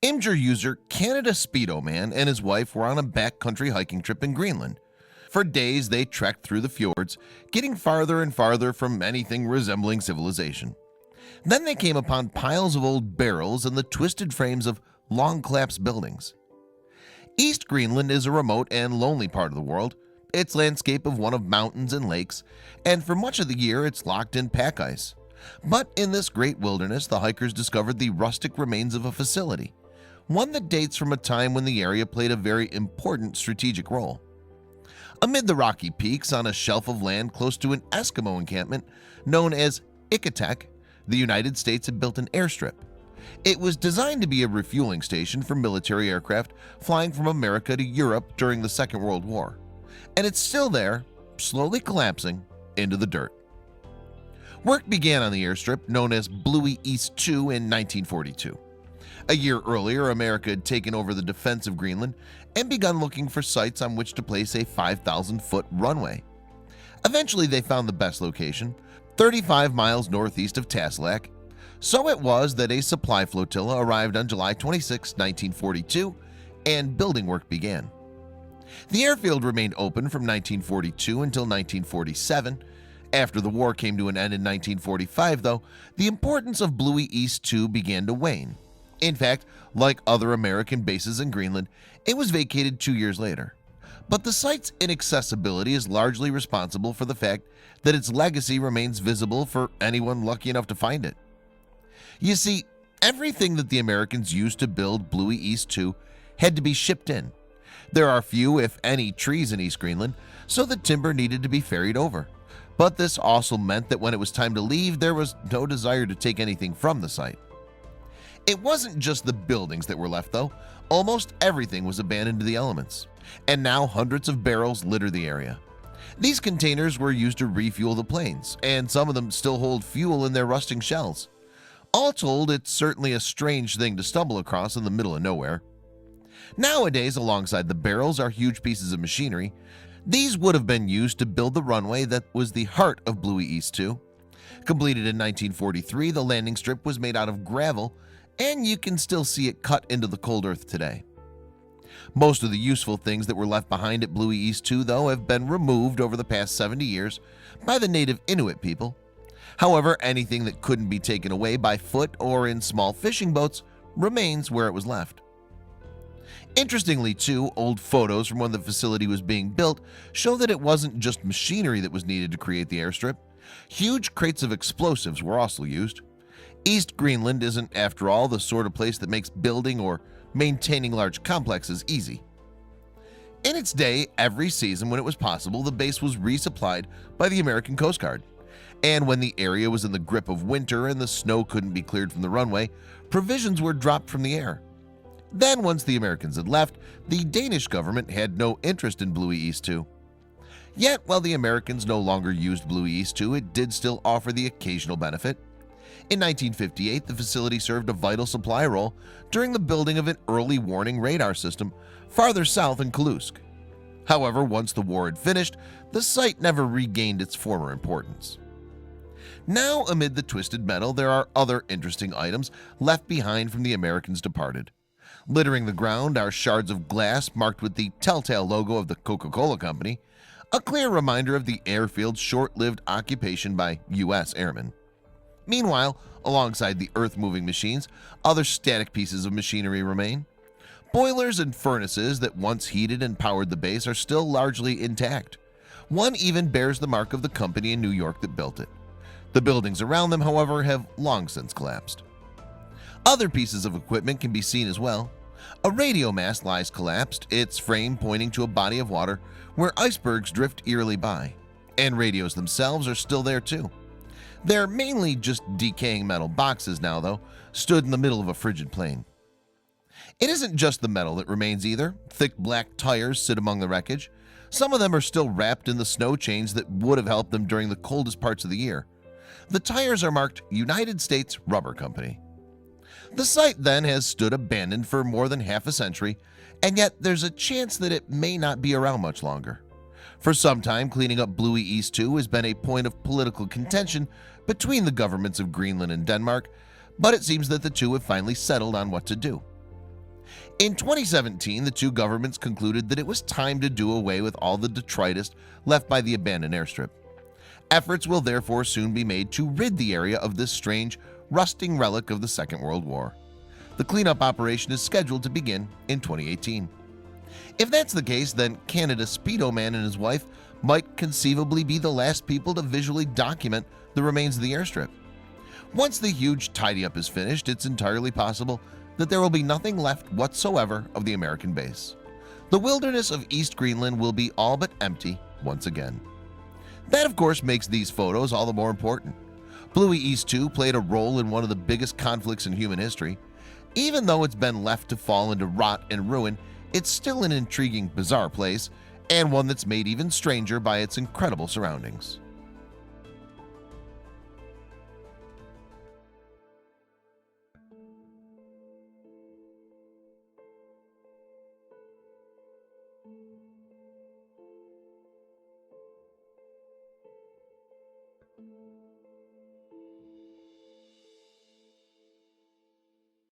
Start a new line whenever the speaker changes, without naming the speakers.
Imgur user CanadaSpeedoMan and his wife were on a backcountry hiking trip in Greenland. For days they trekked through the fjords, getting farther and farther from anything resembling civilization. Then they came upon piles of old barrels and the twisted frames of long-collapsed buildings. East Greenland is a remote and lonely part of the world, its landscape of one of mountains and lakes, and for much of the year it's locked in pack ice. But in this great wilderness, the hikers discovered the rustic remains of a facility, one that dates from a time when the area played a very important strategic role. Amid the rocky peaks on a shelf of land close to an Eskimo encampment known as Ikatek, the United States had built an airstrip. It was designed to be a refueling station for military aircraft flying from America to Europe during the Second World War. And it's still there, slowly collapsing into the dirt. Work began on the airstrip known as Bluey East 2 in 1942. A year earlier, America had taken over the defense of Greenland and begun looking for sites on which to place a 5,000-foot runway. Eventually, they found the best location, 35 miles northeast of Tassilak. So it was that a supply flotilla arrived on July 26, 1942, and building work began. The airfield remained open from 1942 until 1947. After the war came to an end in 1945, though, the importance of Bluey East 2 began to wane. In fact, like other American bases in Greenland, it was vacated 2 years later. But the site's inaccessibility is largely responsible for the fact that its legacy remains visible for anyone lucky enough to find it. You see, everything that the Americans used to build Bluey East 2 had to be shipped in. There are few, if any, trees in East Greenland, so the timber needed to be ferried over. But this also meant that when it was time to leave, there was no desire to take anything from the site. It wasn't just the buildings that were left, though. Almost everything was abandoned to the elements, and now hundreds of barrels litter the area. These containers were used to refuel the planes, and some of them still hold fuel in their rusting shells. All told, it's certainly a strange thing to stumble across in the middle of nowhere. Nowadays, alongside the barrels are huge pieces of machinery. These would have been used to build the runway that was the heart of Bluey East 2. Completed in 1943, the landing strip was made out of gravel, and you can still see it cut into the cold earth today. Most of the useful things that were left behind at Bluey East 2, though, have been removed over the past 70 years by the native Inuit people. However, anything that couldn't be taken away by foot or in small fishing boats remains where it was left. Interestingly, too, old photos from when the facility was being built show that it wasn't just machinery that was needed to create the airstrip. Huge crates of explosives were also used. East Greenland isn't, after all, the sort of place that makes building or maintaining large complexes easy. In its day, every season when it was possible, the base was resupplied by the American Coast Guard. And when the area was in the grip of winter and the snow couldn't be cleared from the runway, provisions were dropped from the air. Then, once the Americans had left, the Danish government had no interest in Bluey East 2. Yet, while the Americans no longer used Bluey East 2, it did still offer the occasional benefit. In 1958, the facility served a vital supply role during the building of an early warning radar system farther south in Kalusk. However, once the war had finished, the site never regained its former importance. Now, amid the twisted metal, there are other interesting items left behind from the Americans departed. Littering the ground are shards of glass marked with the telltale logo of the Coca-Cola Company, a clear reminder of the airfield's short-lived occupation by U.S. airmen. Meanwhile, alongside the earth-moving machines, other static pieces of machinery remain. Boilers and furnaces that once heated and powered the base are still largely intact. One even bears the mark of the company in New York that built it. The buildings around them, however, have long since collapsed. Other pieces of equipment can be seen as well. A radio mast lies collapsed, its frame pointing to a body of water where icebergs drift eerily by. And radios themselves are still there too. They're mainly just decaying metal boxes now, though, stood in the middle of a frigid plain. It isn't just the metal that remains either. Thick black tires sit among the wreckage. Some of them are still wrapped in the snow chains that would have helped them during the coldest parts of the year. The tires are marked United States Rubber Company. The site then has stood abandoned for more than half a century, and yet there's a chance that it may not be around much longer. For some time, cleaning up Bluey East 2 has been a point of political contention between the governments of Greenland and Denmark, but it seems that the two have finally settled on what to do. In 2017, the two governments concluded that it was time to do away with all the detritus left by the abandoned airstrip. Efforts will therefore soon be made to rid the area of this strange, rusting relic of the Second World War. The cleanup operation is scheduled to begin in 2018. If that's the case, then CanadaSpeedoMan and his wife might conceivably be the last people to visually document the remains of the airstrip. Once the huge tidy-up is finished, it's entirely possible that there will be nothing left whatsoever of the American base. The wilderness of East Greenland will be all but empty once again. That, of course, makes these photos all the more important. Bluey East 2 played a role in one of the biggest conflicts in human history. Even though it's been left to fall into rot and ruin, it's still an intriguing, bizarre place, and one that's made even stranger by its incredible surroundings.